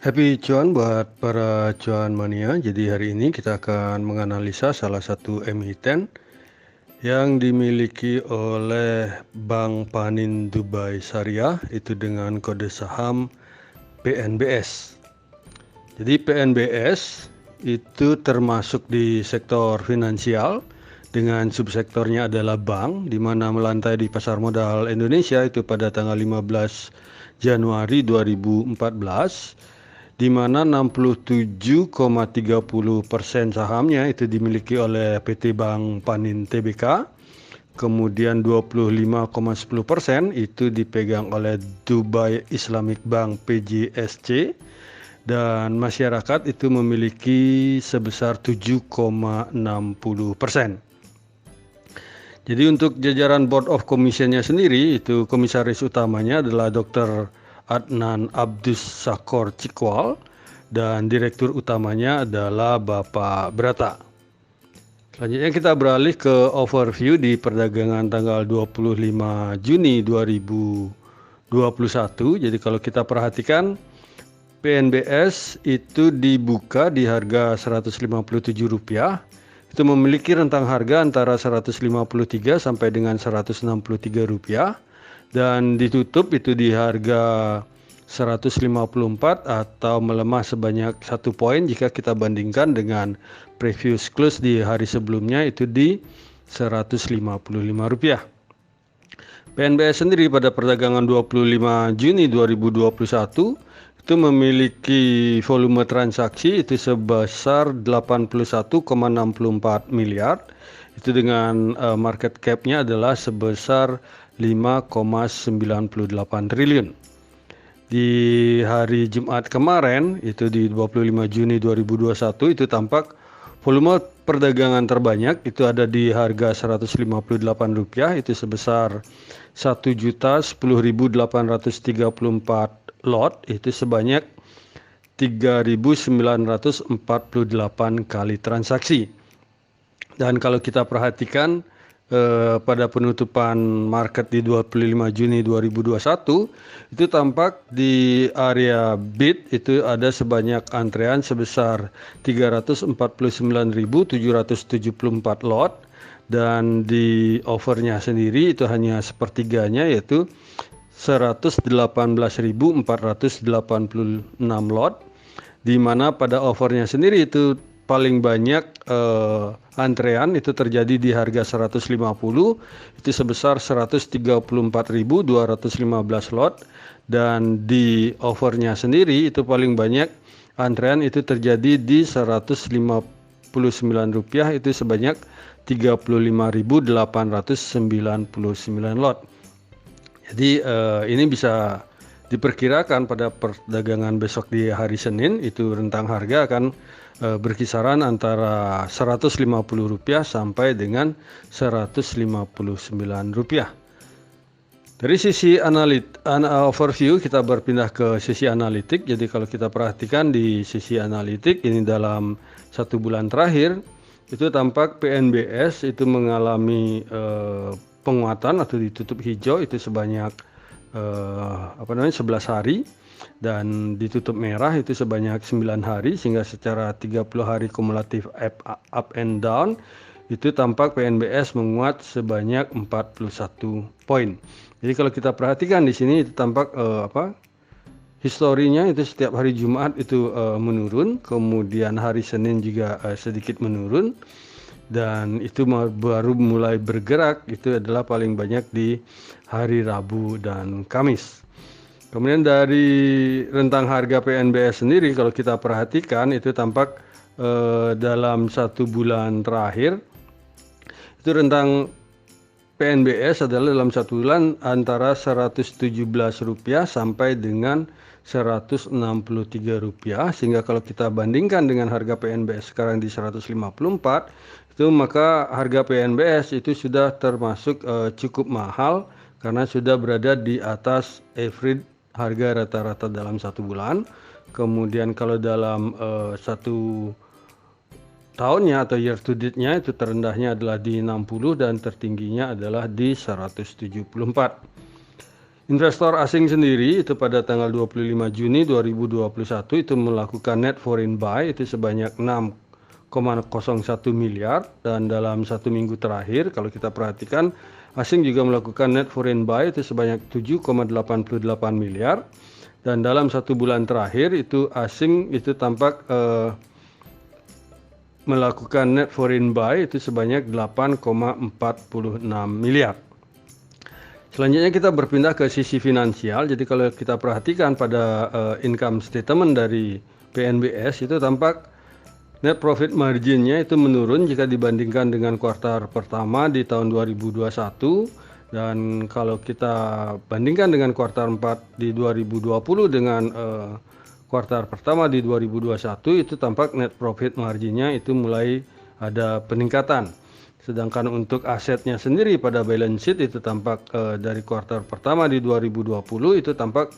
Happy cuan buat para cuan mania. Jadi hari ini kita akan menganalisa salah satu emiten yang dimiliki oleh Bank Panin Dubai Syariah itu dengan kode saham PNBS. Jadi PNBS itu termasuk di sektor finansial dengan subsektornya adalah bank, di mana melantai di pasar modal Indonesia itu pada tanggal 15 Januari 2014, di mana 67,30% sahamnya itu dimiliki oleh PT Bank Panin Tbk, kemudian 25,10% itu dipegang oleh Dubai Islamic Bank PJSC, dan masyarakat itu memiliki sebesar 7,60%. Jadi untuk jajaran Board of Commission-nya sendiri, itu komisaris utamanya adalah Dr. Adnan Abdus Sakor Cikwal, dan direktur utamanya adalah Bapak Brata. Selanjutnya kita beralih ke overview di perdagangan tanggal 25 Juni 2021. Jadi kalau kita perhatikan, PNBS itu dibuka di harga Rp157, itu memiliki rentang harga antara Rp153 sampai dengan Rp163, dan ditutup itu di harga 154 atau melemah sebanyak 1 poin jika kita bandingkan dengan previous close di hari sebelumnya itu di Rp155. PNBS sendiri pada perdagangan 25 Juni 2021 itu memiliki volume transaksi itu sebesar 81,64 miliar, itu dengan market cap-nya adalah sebesar 5,98 triliun. Di hari Jumat kemarin itu di 25 Juni 2021 itu tampak volume perdagangan terbanyak itu ada di harga Rp158, itu sebesar 1.010.834 lot, itu sebanyak 3.948 kali transaksi. Dan kalau kita perhatikan pada penutupan market di 25 Juni 2021 itu tampak di area bid itu ada sebanyak antrean sebesar 349.774 lot, dan di offernya sendiri itu hanya sepertiganya, yaitu 118.486 lot, di mana pada offernya sendiri itu paling banyak antrean itu terjadi di harga 150, itu sebesar 134.215 lot, dan di offernya sendiri itu paling banyak antrean itu terjadi di Rp159, itu sebanyak 35.899 lot. Jadi ini bisa diperkirakan pada perdagangan besok di hari Senin itu rentang harga akan berkisaran antara Rp150 sampai dengan Rp159. Dari sisi overview kita berpindah ke sisi analitik. Jadi kalau kita perhatikan di sisi analitik ini dalam 1 bulan terakhir itu tampak PNBS itu mengalami penguatan atau ditutup hijau itu sebanyak 11 hari, dan ditutup merah itu sebanyak 9 hari, sehingga secara 30 hari kumulatif up and down itu tampak PNBS menguat sebanyak 41 poin. Jadi kalau kita perhatikan di sini itu tampak historinya itu setiap hari Jumat itu menurun, kemudian hari Senin juga sedikit menurun, dan itu baru mulai bergerak itu adalah paling banyak di hari Rabu dan Kamis. Kemudian dari rentang harga PNBS sendiri kalau kita perhatikan itu tampak dalam 1 bulan terakhir itu rentang PNBS adalah dalam 1 bulan antara Rp117 sampai dengan Rp163, sehingga kalau kita bandingkan dengan harga PNBS sekarang di 154 itu maka harga PNBS itu sudah termasuk cukup mahal karena sudah berada di atas average harga rata-rata dalam 1 bulan. Kemudian kalau dalam 1 tahunnya atau year to date-nya itu terendahnya adalah di 60 dan tertingginya adalah di 174. Investor asing sendiri itu pada tanggal 25 Juni 2021 itu melakukan net foreign buy itu sebanyak 6,01 miliar, dan dalam satu minggu terakhir kalau kita perhatikan asing juga melakukan net foreign buy itu sebanyak 7,88 miliar, dan dalam satu bulan terakhir itu asing itu tampak melakukan net foreign buy itu sebanyak 8,46 miliar. Selanjutnya kita berpindah ke sisi finansial. Jadi kalau kita perhatikan pada income statement dari PNBS itu tampak net profit marginnya itu menurun jika dibandingkan dengan kuartal pertama di tahun 2021, dan kalau kita bandingkan dengan kuartal 4 di 2020 dengan kuartal pertama di 2021 itu tampak net profit marginnya itu mulai ada peningkatan. Sedangkan untuk asetnya sendiri pada balance sheet itu tampak dari kuartal pertama di 2020 itu tampak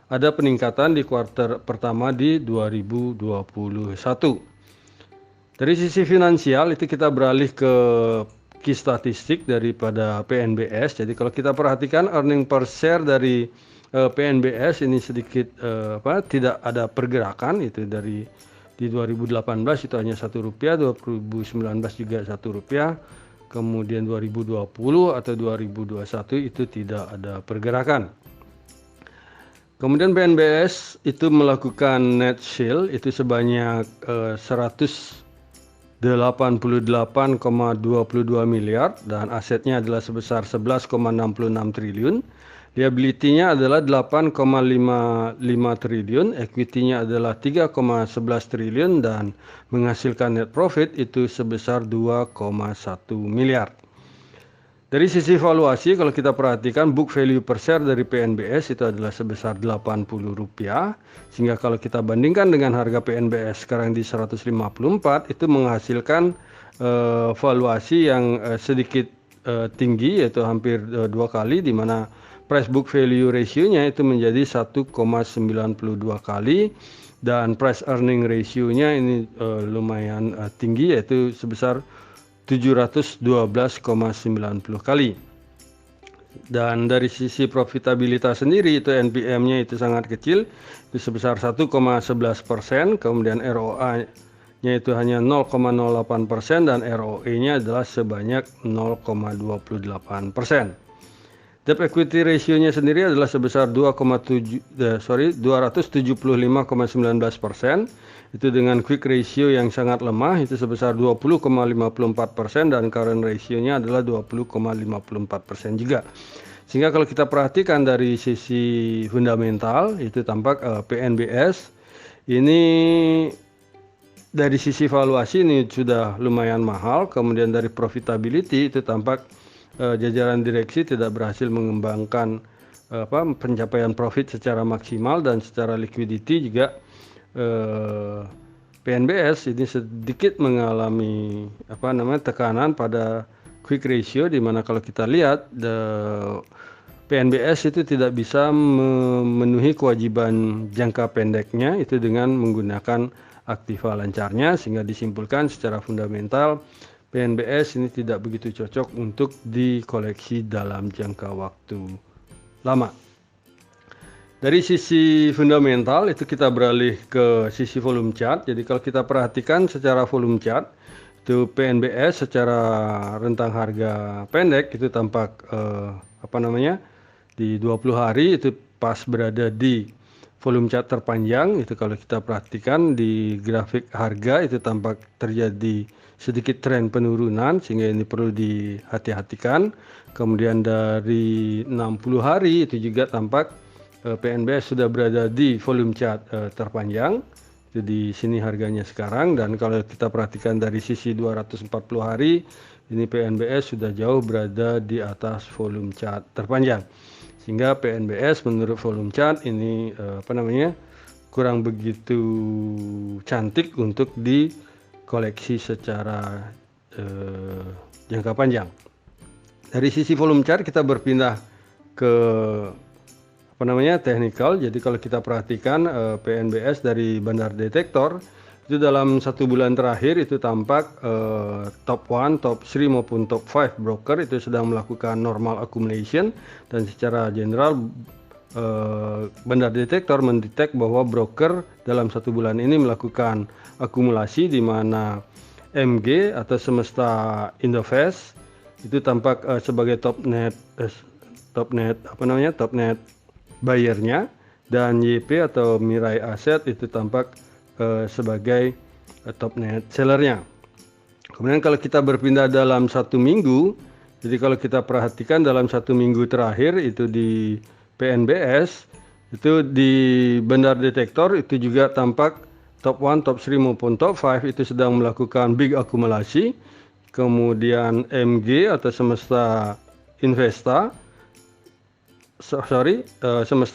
ada peningkatan di kuartal pertama di 2021. Dari sisi finansial itu kita beralih ke key statistik daripada PNBS. Jadi kalau kita perhatikan earning per share dari PNBS ini sedikit tidak ada pergerakan, itu dari di 2018 itu hanya Rp1, 2019 juga Rp1, kemudian 2020 atau 2021 itu tidak ada pergerakan. Kemudian PNBS itu melakukan net sale itu sebanyak 188,22 miliar, dan asetnya adalah sebesar 11,66 triliun. Liability-nya adalah 8,55 triliun, equity-nya adalah 3,11 triliun, dan menghasilkan net profit itu sebesar 2,1 miliar. Dari sisi valuasi kalau kita perhatikan book value per share dari PNBS itu adalah sebesar Rp80, sehingga kalau kita bandingkan dengan harga PNBS sekarang di 154 itu menghasilkan valuasi yang sedikit tinggi, yaitu hampir 2 kali, di mana price book value ratio-nya itu menjadi 1,92 kali, dan price earning ratio-nya ini lumayan tinggi, yaitu sebesar 712,90 kali. Dan dari sisi profitabilitas sendiri itu NPM-nya itu sangat kecil, itu sebesar 1,11%, kemudian ROA-nya itu hanya 0,08%, dan ROE-nya adalah sebanyak 0,28%. Debt equity ratio-nya sendiri adalah sebesar 275,19%, itu dengan quick ratio yang sangat lemah itu sebesar 20,54%, dan current ratio-nya adalah 20,54% juga. Sehingga kalau kita perhatikan dari sisi fundamental itu tampak PNBS ini dari sisi valuasi ini sudah lumayan mahal, kemudian dari profitability itu tampak jajaran direksi tidak berhasil mengembangkan pencapaian profit secara maksimal, dan secara liquidity juga PNBS ini sedikit mengalami tekanan pada quick ratio, di mana kalau kita lihat PNBS itu tidak bisa memenuhi kewajiban jangka pendeknya itu dengan menggunakan aktiva lancarnya, sehingga disimpulkan secara fundamental PNBS ini tidak begitu cocok untuk dikoleksi dalam jangka waktu lama. Dari sisi fundamental itu kita beralih ke sisi volume chart. Jadi kalau kita perhatikan secara volume chart itu PNBS secara rentang harga pendek itu tampak di 20 hari itu pas berada di volume chart terpanjang. Itu kalau kita perhatikan di grafik harga itu tampak terjadi sedikit tren penurunan, sehingga ini perlu dihati-hatikan. Kemudian dari 60 hari itu juga tampak PNBS sudah berada di volume chart terpanjang. Itu di sini harganya sekarang, dan kalau kita perhatikan dari sisi 240 hari ini PNBS sudah jauh berada di atas volume chart terpanjang. Sehingga PNBS menurut volume chart ini kurang begitu cantik untuk dikoleksi secara jangka panjang. Dari sisi volume chart kita berpindah ke technical. Jadi kalau kita perhatikan PNBS dari Bandar Detektor itu dalam satu bulan terakhir itu tampak top 1, top 3 maupun top 5 broker itu sedang melakukan normal accumulation, dan secara general Bandar Detektor mendetek bahwa broker dalam 1 bulan ini melakukan akumulasi di mana MG atau Semesta Indovest itu tampak sebagai top net buyernya, dan YP atau Mirai Asset itu tampak sebagai top net sellernya. Kemudian kalau kita berpindah dalam 1 minggu, jadi kalau kita perhatikan dalam 1 minggu terakhir itu di PNBS, itu di Bandar Detektor itu juga tampak top 1, top 3 maupun top 5 itu sedang melakukan big akumulasi. Kemudian MG atau Semesta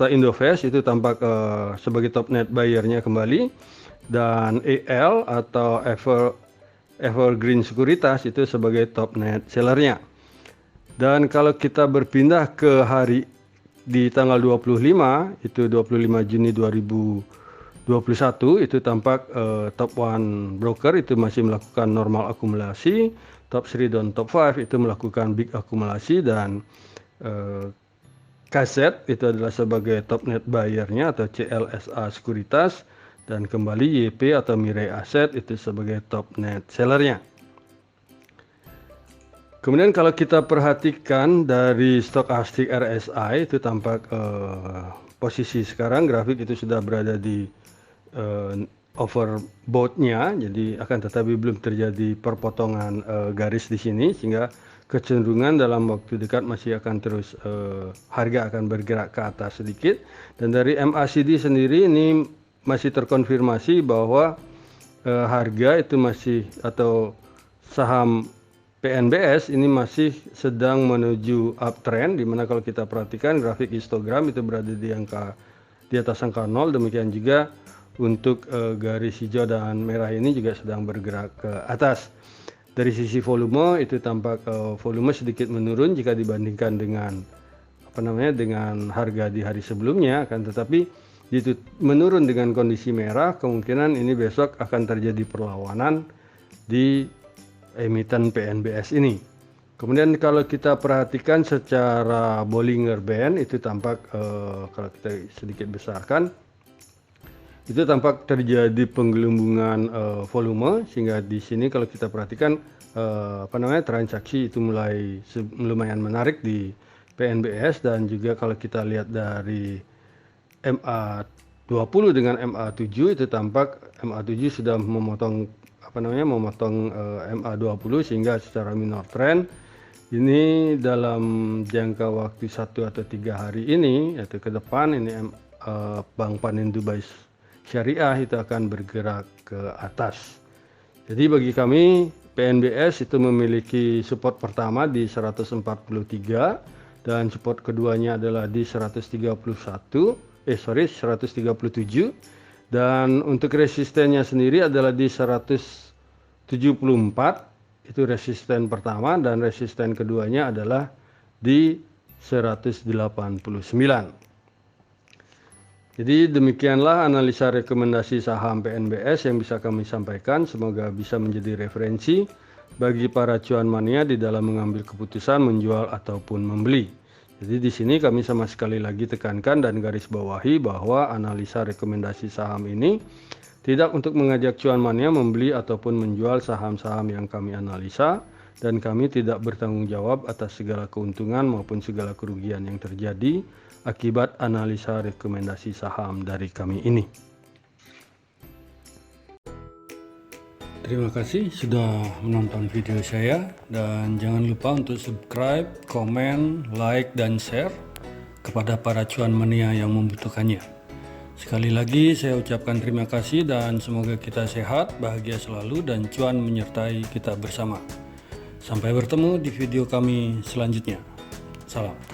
Indovest itu tampak sebagai top net buyernya kembali, dan EL atau Evergreen Sekuritas itu sebagai top net sellernya. Dan kalau kita berpindah ke hari di tanggal 25, itu 25 Juni 2021, itu tampak top 1 broker itu masih melakukan normal akumulasi, top 3 dan top 5 itu melakukan big akumulasi, dan KZ itu adalah sebagai top net buyernya atau CLSA Sekuritas, dan kembali YP atau Mirai Asset itu sebagai top net sellernya. Kemudian kalau kita perhatikan dari stokastik RSI itu tampak posisi sekarang grafik itu sudah berada di overbought-nya, jadi akan tetapi belum terjadi perpotongan garis di sini, sehingga kecenderungan dalam waktu dekat masih akan terus harga akan bergerak ke atas sedikit. Dan dari MACD sendiri ini masih terkonfirmasi bahwa harga itu masih, atau saham PNBS ini masih sedang menuju uptrend, dimana kalau kita perhatikan grafik histogram itu berada di atas angka 0, demikian juga untuk garis hijau dan merah ini juga sedang bergerak ke atas. Dari sisi volume itu tampak volume sedikit menurun jika dibandingkan dengan dengan harga di hari sebelumnya, akan tetapi itu menurun dengan kondisi merah, kemungkinan ini besok akan terjadi perlawanan di emiten PNBS ini. Kemudian kalau kita perhatikan secara Bollinger Band itu tampak kalau kita sedikit besarkan itu tampak terjadi penggelembungan volume, sehingga di sini kalau kita perhatikan transaksi itu mulai lumayan menarik di PNBS. Dan juga kalau kita lihat dari MA20 dengan MA7 itu tampak MA7 sudah memotong MA20, sehingga secara minor trend ini dalam jangka waktu 1 atau 3 hari ini atau ke depan ini Bank Panin Dubai Syariah itu akan bergerak ke atas. Jadi bagi kami PNBS itu memiliki support pertama di 143 dan support keduanya adalah di 137, dan untuk resistennya sendiri adalah di 174, itu resisten pertama, dan resisten keduanya adalah di 189. Jadi demikianlah analisa rekomendasi saham PNBS yang bisa kami sampaikan. Semoga bisa menjadi referensi bagi para cuan mania di dalam mengambil keputusan menjual ataupun membeli. Jadi di sini kami sama sekali lagi tekankan dan garis bawahi bahwa analisa rekomendasi saham ini tidak untuk mengajak cuan mania membeli ataupun menjual saham-saham yang kami analisa, dan kami tidak bertanggung jawab atas segala keuntungan maupun segala kerugian yang terjadi akibat analisa rekomendasi saham dari kami ini. Terima kasih sudah menonton video saya, dan jangan lupa untuk subscribe, komen, like, dan share kepada para cuan mania yang membutuhkannya. Sekali lagi saya ucapkan terima kasih, dan semoga kita sehat, bahagia selalu, dan cuan menyertai kita bersama. Sampai bertemu di video kami selanjutnya. Salam.